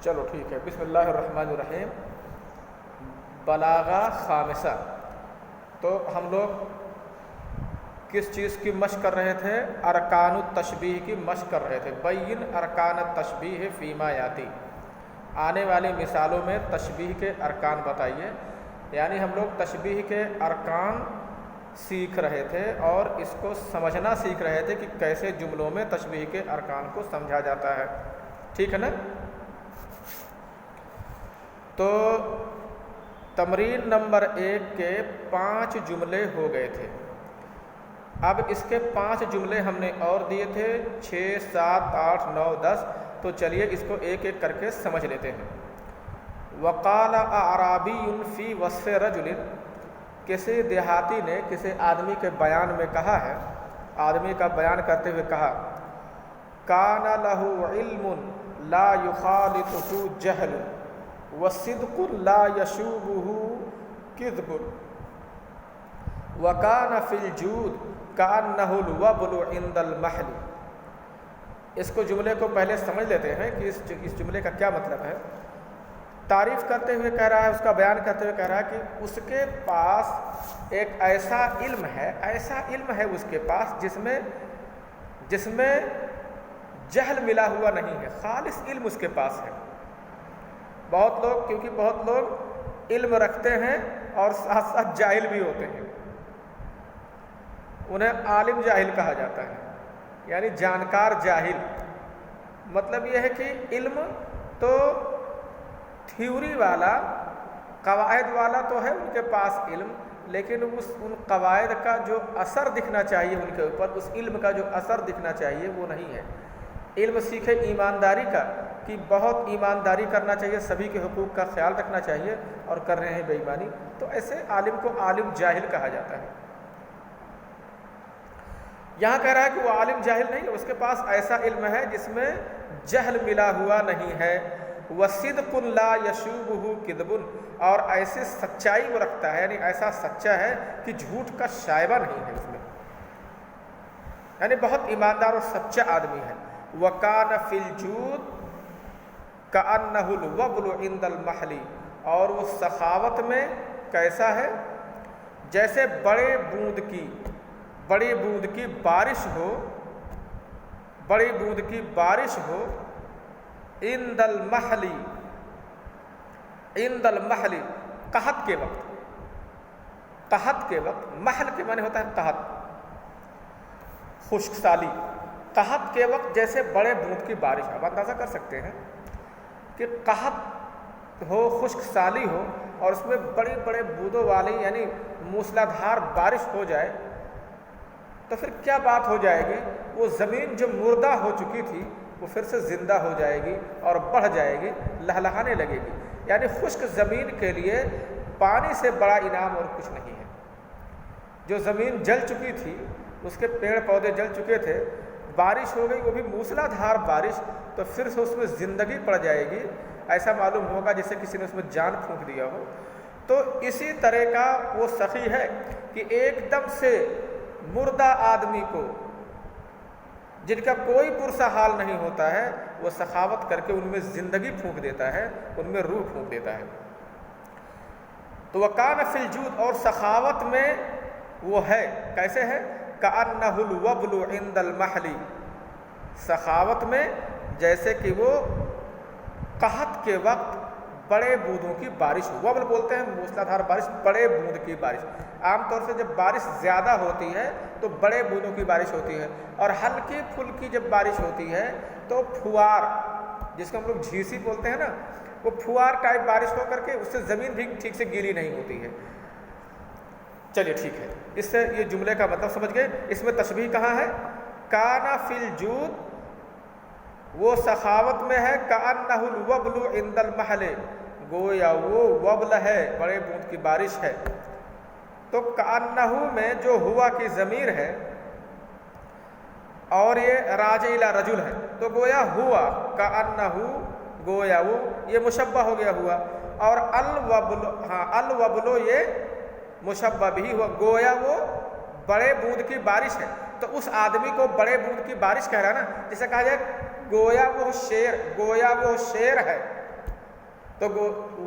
چلو ٹھیک ہے، بسم اللہ الرحمن الرحیم۔ بلاغہ خامسہ۔ تو ہم لوگ کس چیز کی مشق کر رہے تھے؟ ارکان التشبیہ کی مشق کر رہے تھے۔ بین ارکان التشبیہ فیما یاتی، آنے والی مثالوں میں تشبیہ کے ارکان بتائیے۔ یعنی ہم لوگ تشبیہ کے ارکان سیکھ رہے تھے اور اس کو سمجھنا سیکھ رہے تھے کہ کیسے جملوں میں تشبیہ کے ارکان کو سمجھا جاتا ہے، ٹھیک ہے نا؟ تو تمرین نمبر 1 کے 5 جملے ہو گئے تھے۔ اب اس کے 5 جملے ہم نے اور دیے تھے، 6 7 8 9 10۔ تو چلیے اس کو ایک ایک کر کے سمجھ لیتے ہیں۔ وقال اعرابی فی وصف رجل، کسی دیہاتی نے کسی آدمی کے بیان میں کہا ہے، آدمی کا بیان کرتے ہوئے کہا، کان لہ علم لا یخالطہ جہل وصدق لا یشوبہ کذب وکان فی الجود کانہ الوبل عند المحل۔ اس کو جملے کو پہلے سمجھ لیتے ہیں کہ اس جملے کا کیا مطلب ہے۔ تعریف کرتے ہوئے کہہ رہا ہے، اس کا بیان کرتے ہوئے کہہ رہا ہے کہ اس کے پاس ایک ایسا علم ہے، ایسا علم ہے اس کے پاس جس میں جہل ملا ہوا نہیں ہے، خالص علم اس کے پاس ہے۔ کیونکہ بہت لوگ علم رکھتے ہیں اور ساتھ ساتھ جاہل بھی ہوتے ہیں، انہیں عالم جاہل کہا جاتا ہے، یعنی جانکار جاہل۔ مطلب یہ ہے کہ علم تو تھیوری والا، قواعد والا تو ہے ان کے پاس علم، لیکن ان قواعد کا جو اثر دکھنا چاہیے ان کے اوپر، اس علم کا جو اثر دکھنا چاہیے وہ نہیں ہے۔ علم سیکھے ایمانداری کا، کہ بہت ایمانداری کرنا چاہیے، سبھی کے حقوق کا خیال رکھنا چاہیے، اور کر رہے ہیں بے ایمانی، تو ایسے عالم کو عالم جاہل کہا جاتا ہے۔ یہاں کہہ رہا ہے کہ وہ عالم جاہل نہیں ہے، اس کے پاس ایسا علم ہے جس میں جہل ملا ہوا نہیں ہے، وصدق لا یشوبہ کذب، اور ایسی سچائی وہ رکھتا ہے، یعنی ایسا سچا ہے کہ جھوٹ کا شائبہ نہیں ہے اس میں، یعنی بہت ایماندار اور سچا آدمی ہے۔ وکان فی الجود کانہ الوبل عند المحل، اور وہ سخاوت میں کیسا ہے؟ جیسے بڑے بوند کی بارش ہو، بڑی بوند کی بارش ہو، عند المحل، قحط کے وقت، محل کے معنی ہوتا ہے قحط، خشک سالی، قحط کے وقت جیسے بڑے بوند کی بارش۔ اب اندازہ کر سکتے ہیں کہ قحط ہو، خشک سالی ہو، اور اس میں بڑی بڑے بوندوں والی یعنی موسلادھار بارش ہو جائے تو پھر کیا بات ہو جائے گی؟ وہ زمین جو مردہ ہو چکی تھی وہ پھر سے زندہ ہو جائے گی اور بڑھ جائے گی، لہلہانے لگے گی۔ یعنی خشک زمین کے لیے پانی سے بڑا انعام اور کچھ نہیں ہے۔ جو زمین جل چکی تھی، اس کے پیڑ پودے جل چکے تھے، بارش ہو گئی، وہ بھی موسلادھار بارش، تو پھر سے اس میں زندگی پڑ جائے گی، ایسا معلوم ہوگا جیسے کسی نے اس میں جان پھونک دیا ہو۔ تو اسی طرح کا وہ سخی ہے کہ ایک دم سے مردہ آدمی کو، جن کا کوئی پرسہ حال نہیں ہوتا ہے، وہ سخاوت کر کے ان میں زندگی پھونک دیتا ہے، ان میں روح پھونک دیتا ہے۔ تو وکان فی الجود، اور سخاوت میں وہ ہے، کیسے ہے؟ کأنہ الوبل عند المحل، سخاوت میں جیسے کہ وہ قحط کے وقت بڑے بوندوں کی بارش ہو۔ وبل بولتے ہیں موسلادھار بارش، بڑے بوند کی بارش۔ عام طور سے جب بارش زیادہ ہوتی ہے تو بڑے بوندوں کی بارش ہوتی ہے، اور ہلکی پھلکی جب بارش ہوتی ہے تو پھوار، جس کو ہم لوگ جھیسی بولتے ہیں نا، وہ پھوار ٹائپ بارش ہو کر کے اس سے زمین بھی ٹھیک سے گیلی نہیں ہوتی ہے۔ چلیے ٹھیک ہے، اس سے یہ جملے کا مطلب سمجھ گئے۔ اس میں تشبیہ کہاں ہے؟ کانا فی الجود، وہ سخاوت میں ہے، کأنہ الوبل عند المحل، گویا وہ وبل ہے، بڑے بوند کی بارش ہے۔ تو کأنہ میں جو ہوا کی ضمیر ہے اور یہ راجع الی رجل ہے، تو گویا ہوا، کأنہ گویا وہ، یہ مشبہ ہو گیا ہوا، اور الوبل یہ مشبہ بھی ہوا، گویا وہ بڑے بوند کی بارش ہے۔ تو اس آدمی کو بڑے بوند کی بارش کہہ رہا ہے نا، جسے کہا جائے گویا وہ شیر ہے، تو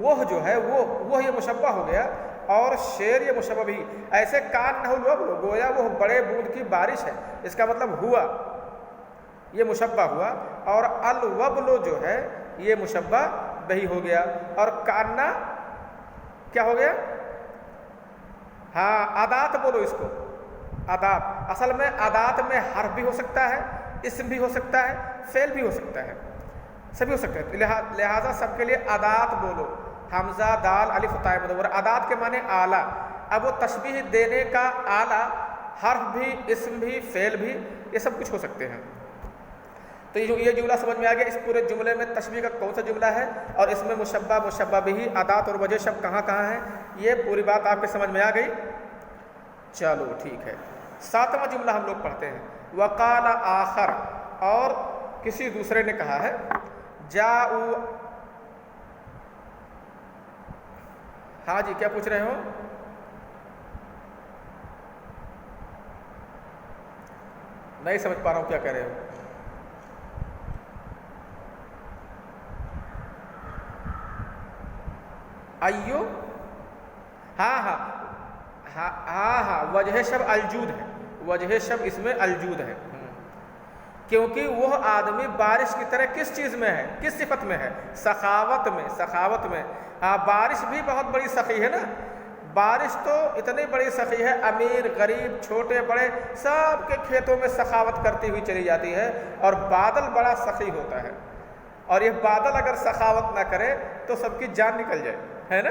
وہ جو ہے وہ یہ مشبہ ہو گیا، اور شیر یہ مشبہ بھی. ایسے کان نہ الوبل، گویا وہ بڑے بوند کی بارش ہے، اس کا مطلب ہوا، یہ مشبہ ہوا. اور الوبل جو ہے یہ مشبہ بہی ہو گیا. اور کاننا کیا ہو گیا؟ ہاں ادات بولو اس کو، ادات. اصل میں ادات میں حرف بھی ہو سکتا ہے، اسم بھی ہو سکتا ہے، فعل بھی ہو سکتا ہے، سبھی ہو سکتے ہیں. لہٰذا سب کے لیے ادات بولو، حمزہ دال الف تاء مدور. ادات کے معنی آلہ. اب وہ تشبیہ دینے کا آلہ، حرف بھی، اسم بھی، فعل بھی، یہ سب کچھ ہو سکتے ہیں. تو یہ جملہ سمجھ میں آ گیا. اس پورے جملے میں تشبیہ کا کون سا جملہ ہے، اور اس میں مشبہ، مشبہ بھی، ادات اور وجہ شب کہاں کہاں ہیں، یہ پوری بات آپ کے سمجھ میں آ گئی. چلو ٹھیک ہے. 7واں جملہ ہم لوگ پڑھتے ہیں. وقال آخر، اور کسی دوسرے نے کہا ہے. جاؤ، ہاں جی کیا پوچھ رہے ہو؟ نہیں سمجھ پا رہا ہوں کیا کہہ رہے ہو. ایو، ہاں، وجہ شب الجود ہے، وجہ شب اس میں الجود ہے. کیونکہ وہ آدمی بارش کی طرح کس چیز میں ہے، کس صفت میں ہے؟ سخاوت میں، سخاوت میں. بارش بھی بہت بڑی سخی ہے نا. بارش تو اتنی بڑی سخی ہے، امیر غریب چھوٹے بڑے سب کے کھیتوں میں سخاوت کرتی ہوئی چلی جاتی ہے. اور بادل بڑا سخی ہوتا ہے، اور یہ بادل اگر سخاوت نہ کرے تو سب کی جان نکل جائے، ہے نا.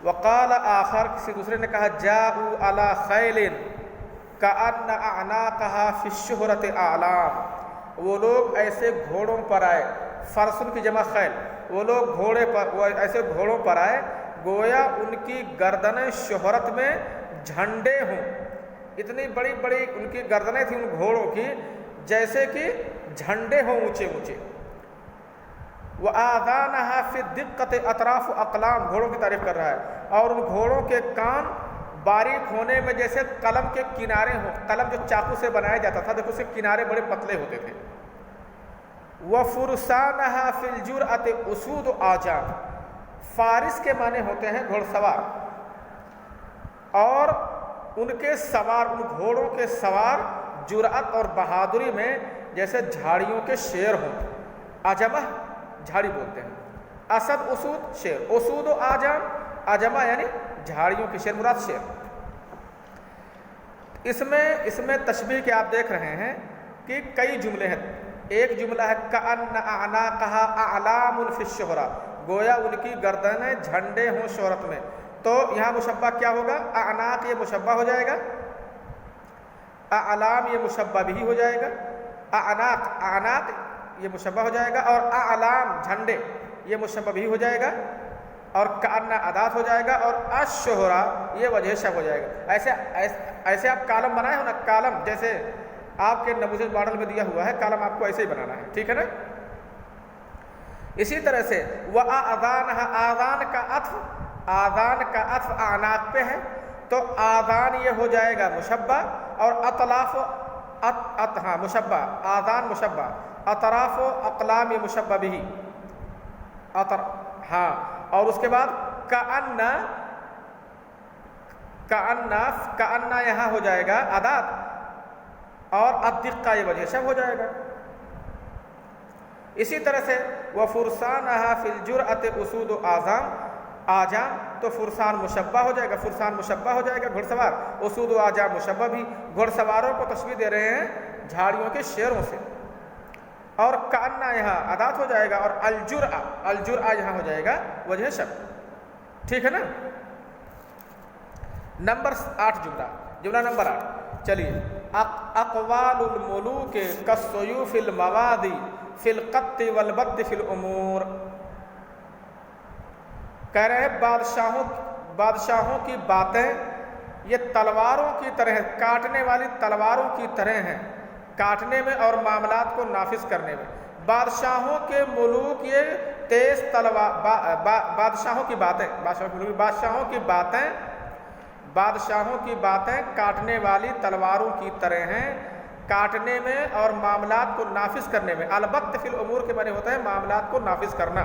وقال آخر، کسی دوسرے نے کہا. جاؤ علی خیل کأن اعناقها فی الشہرۃ اعلام، وہ لوگ ایسے گھوڑوں پر آئے. فرسن کی جمع خیل. وہ لوگ ایسے گھوڑوں پر آئے گویا ان کی گردنیں شہرت میں جھنڈے ہوں. اتنی بڑی بڑی ان کی گردنیں تھیں ان گھوڑوں کی، جیسے کہ جھنڈے ہوں اونچے اونچے. وآذانها فی الدقۃ اطراف اقلام، گھوڑوں کی تعریف کر رہا ہے. اور ان گھوڑوں کے کان باریک ہونے میں جیسے قلم کے کنارے ہوں. قلم جو چاقو سے بنایا جاتا تھا، دیکھو اس کے کنارے بڑے پتلے ہوتے تھے. وفرسانها فی الجرأۃ اسود آجام، فارس کے معنی ہوتے ہیں گھوڑ سوار، اور ان کے سوار، ان گھوڑوں کے سوار جرأت اور بہادری میں جیسے جھاڑیوں کے شیر ہوں. آجمہ جھاڑی بولتے ہیں. اسد اسود شیر، اسود و آجام، آجمہ یعنی جھاڑیوں کے شیر، مراد شیر. اس میں تشبیہ کے آپ دیکھ رہے ہیں کہ کئی جملے ہیں. ایک جملہ ہے کأن اعناقها اعلام فی الشہرۃ، گویا ان کی گردنیں جھنڈے ہوں شہرت میں. تو یہاں مشبہ کیا ہوگا؟ اعناق یہ مشبہ ہو جائے گا، اعلام یہ مشبہ بھی ہو جائے گا. اعناق یہ مشبہ ہو جائے گا، اور اعلام جھنڈے یہ مشبہ بھی ہو جائے گا، اور کأن ادات ہو جائے گا، اور الشہرہ یہ وجہ شب ہو جائے گا. ایسے آپ کالم بنائے ہو نا، کالم جیسے آپ کے نموذج ماڈل میں دیا ہوا ہے، کالم آپ کو ایسے ہی بنانا ہے، ٹھیک ہے نا. اسی طرح سے آذان کا عطف اعناق پہ ہے، تو آذان یہ ہو جائے گا مشبہ، اور اطلاف مشبہ، آذان مشبہ، اطراف و اقلام یہ مشبہ بھی. ہاں، اور اس کے بعد کأن یہاں ہو جائے گا ادات، اور الدقہ یہ وجہ شب ہو جائے گا. اسی طرح سے وفرسانها فی الجرأۃ اسود آجام، تو فرسان مشبہ ہو جائے گا، فرسان مشبہ ہو جائے گا گھڑ سوار، اسود و آجام مشبہ بھی. گھڑ سواروں کو تشبیہ دے رہے ہیں جھاڑیوں کے شیروں سے. اور کأن یہاں ادات ہو جائے گا، اور الجرأ یہاں ہو جائے گا وجہ شب، ٹھیک ہے نا. نمبر 8 جملہ نمبر 8. چلیے. اقوال الملوک کالسیوف الموادی فی القط والبد فی الامور. کہہ رہے ہیں بادشاہوں کی باتیں یہ تلواروں کی طرح، کاٹنے والی تلواروں کی طرح ہیں، کاٹنے میں اور معاملات کو نافذ کرنے میں. بادشاہوں کے ملوک یہ تیز تلوار، بادشاہوں کی باتیں کاٹنے والی تلواروں کی طرح ہیں، کاٹنے میں اور معاملات کو نافذ کرنے میں. البت فی الامور کے معنی ہوتا ہے معاملات کو نافذ کرنا.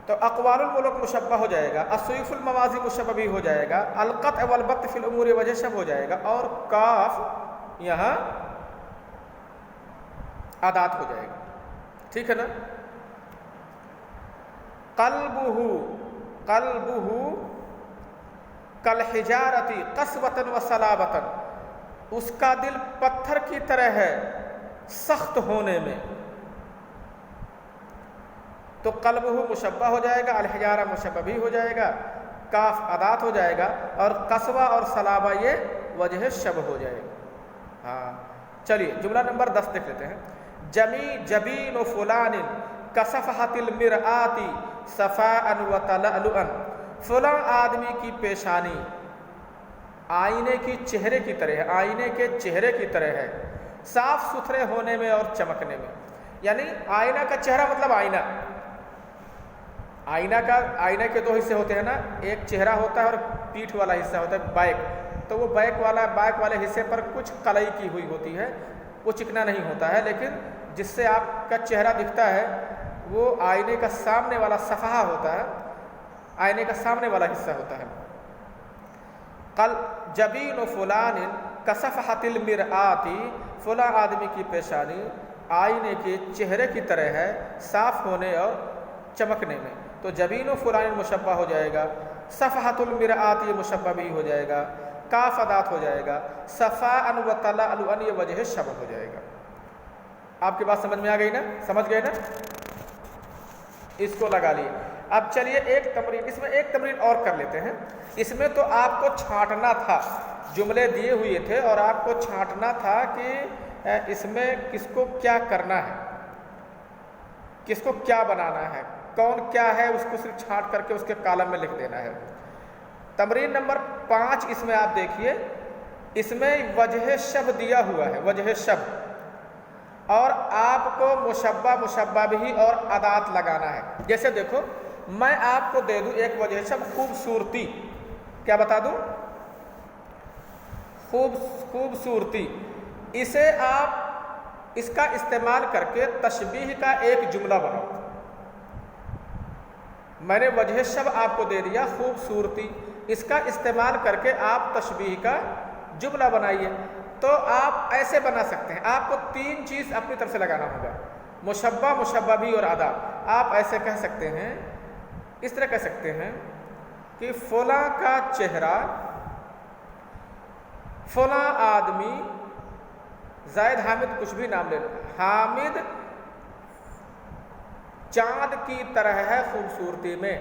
تو اقوال الملوک مشبہ ہو جائے گا, السیوف الموازی مشبہ بھی ہو جائے گا, القطع والبت فی الامور وجہ شب ہو جائے گا, اور کاف یہاں ادات ہو جائے گا. ٹھیک ہے نا. قلبہ کالحجارتی قسوۃ وصلابۃ, اس کا دل پتھر کی طرح ہے سخت ہونے میں. تو قلبہ مشبہ ہو جائے گا, الحجارہ مشبہ بھی ہو جائے گا, کاف ادات ہو جائے گا, اور قسوہ اور صلابہ یہ وجہ شب ہو جائے گا. ہاں چلیے جملہ نمبر 10 دیکھ لیتے ہیں. جبین فلان کصفحۃ المرآۃ صفاء وتلألؤا, فلاں آدمی کی پیشانی آئینے کی چہرے کی طرح ہے, آئینے کے چہرے کی طرح ہے, صاف ستھرے ہونے میں اور چمکنے میں. یعنی آئینہ کا چہرہ مطلب آئینہ. آئینہ کے 2 حصے ہوتے ہیں نا, ایک چہرہ ہوتا ہے اور پیٹھ والا حصہ ہوتا ہے بیک. تو وہ بیک والے حصے پر کچھ قلعی کی ہوئی ہوتی ہے, وہ چکنا نہیں ہوتا ہے, لیکن جس سے آپ کا چہرہ دکھتا ہے وہ آئینے کا سامنے والا صفحہ ہوتا ہے, آئینے کا سامنے والا حصہ ہوتا ہے. جبین فلان کصفحۃ المرآۃ, فلاں آدمی کی پیشانی آئینے کے چہرے کی طرح ہے صاف ہونے اور چمکنے میں. تو جبین فلان مشبہ ہو جائے گا, صفحۃ المرآۃ یہ مشبہ بھی ہو جائے گا, کاف ادات ہو جائے گا, صفاء وتلألؤا یہ وجہ شبہ ہو جائے گا. آپ کی بات سمجھ میں آ گئی نا, سمجھ گئے نا, اس کو لگا لیے. اب چلیے ایک تمرین, اس میں ایک تمرین اور کر لیتے ہیں. اس میں تو آپ کو چھانٹنا تھا, جملے دیے ہوئے تھے اور آپ کو چھانٹنا تھا کہ اس میں کس کو کیا کرنا ہے, کس کو کیا بنانا ہے, کون کیا ہے, اس کو صرف چھانٹ کر کے اس کے کالم میں لکھ دینا ہے. تمرین نمبر 5 اس میں آپ دیکھیے, اس میں وجہ شب دیا ہوا ہے, وجہ شب, اور آپ کو مشبہ بھی اور ادات لگانا ہے. جیسے دیکھو میں آپ کو دے دوں ایک وجہ شب خوبصورتی, کیا بتا دوں, خوبصورتی, اسے آپ اس کا استعمال کر کے تشبیہ کا ایک جملہ بناؤ. میں نے وجہ شب آپ کو دے دیا خوبصورتی, اس کا استعمال کر کے آپ تشبیہ کا جملہ بنائیے. تو آپ ایسے بنا سکتے ہیں, آپ کو 3 چیز اپنی طرف سے لگانا ہوگا, مشبہ بھی اور ادات. آپ ایسے کہہ سکتے ہیں, اس طرح کہہ سکتے ہیں کہ فلاں کا چہرہ, فلاں آدمی, زائد حامد کچھ بھی نام لے لو, حامد چاند کی طرح ہے خوبصورتی میں.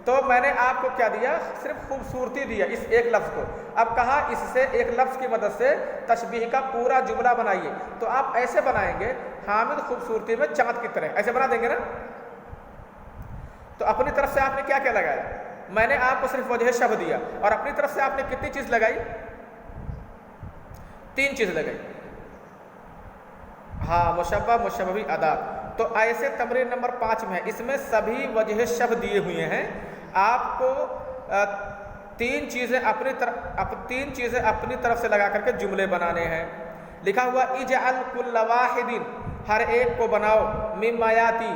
تو میں نے آپ کو کیا دیا, صرف خوبصورتی دیا, اس ایک لفظ کو. اب کہا اس سے ایک لفظ کی مدد سے تشبیہ کا پورا جملہ بنائیے. تو آپ ایسے بنائیں گے, حامد خوبصورتی میں چاند کی طرح, ایسے بنا دیں گے نا. تو اپنی طرف سے آپ نے کیا کیا لگایا, میں نے آپ کو صرف وجہ شب دیا, اور اپنی طرف سے آپ نے کتنی چیز لگائی, 3 چیز لگائی. ہاں مشبہ بھی ادات. تو ایسے تمرین نمبر 5 میں ہے, اس میں سبھی وجہ شب دیے ہوئے ہیں. آپ کو 3 چیزیں اپنی طرف سے لگا کر کے جملے بنانے ہیں. لکھا ہوا اجعل کل واحد, ہر ایک کو بناؤ, مما یاتی,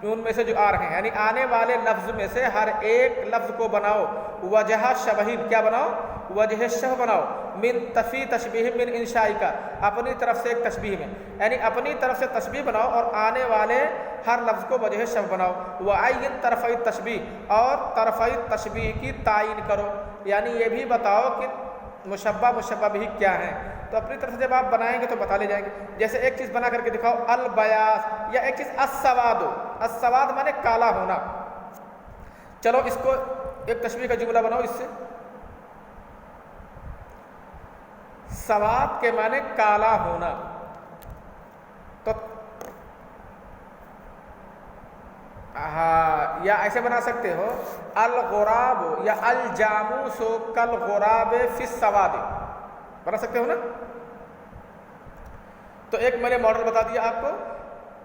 ان میں سے جو آ رہے ہیں, یعنی آنے والے لفظ میں سے ہر ایک لفظ کو بناؤ, وجہ شبہین, کیا بناؤ, وجہ شبہ بناؤ, من تفی تشبیہ من انشائی کا, اپنی طرف سے ایک تشبیہ میں, یعنی اپنی طرف سے تشبیہ بناؤ اور آنے والے ہر لفظ کو وجہ شبہ بناؤ. وعین طرفی تشبیہ, اور طرفی تشبیہ کی تعین کرو, یعنی یہ بھی بتاؤ کہ مشبہ بھی کیا ہیں. تو اپنی طرف سے جب آپ بنائیں گے تو بتا لے جائیں گے. جیسے ایک چیز بنا کر کے دکھاؤ, البیاض, یا ایک چیز السواد, السواد مانے کالا ہونا. چلو اس کو ایک تشبیہ کا جملہ بناؤ اس سے. سواد کے معنی کالا ہونا. تو ہاں, یا ایسے بنا سکتے ہو, الغراب یا الجاموس کالغراب فی السواد, بنا سکتے ہو نا. تو ایک میں نے ماڈل بتا دیا آپ کو.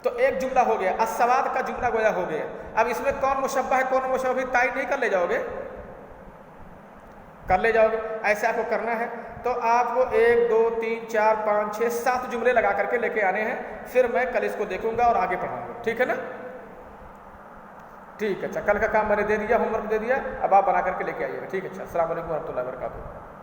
تو ایک جملہ ہو گیا, السواد کا جملہ گویا ہو گیا. اب اس میں کون مشبہ ہے کون مشبہ بھی تعین نہیں کر لے جاؤ گے, کر لے جاؤ گے. ایسے آپ کو کرنا ہے. تو آپ کو 1 2 3 4 5 6 7 جملے لگا کر کے لے کے آنے ہیں. پھر میں کل اس کو دیکھوں گا اور آگے پڑھاؤں گا. ٹھیک ہے نا؟ ٹھیک ہے. اچھا کل کا کام میں نے دے دیا, ہوم ورک دے دیا, اب آپ بنا کر کے لے کے آئیے گا. ٹھیک ہے. اچھا السلام علیکم ورحمۃ اللہ وبرکاتہ.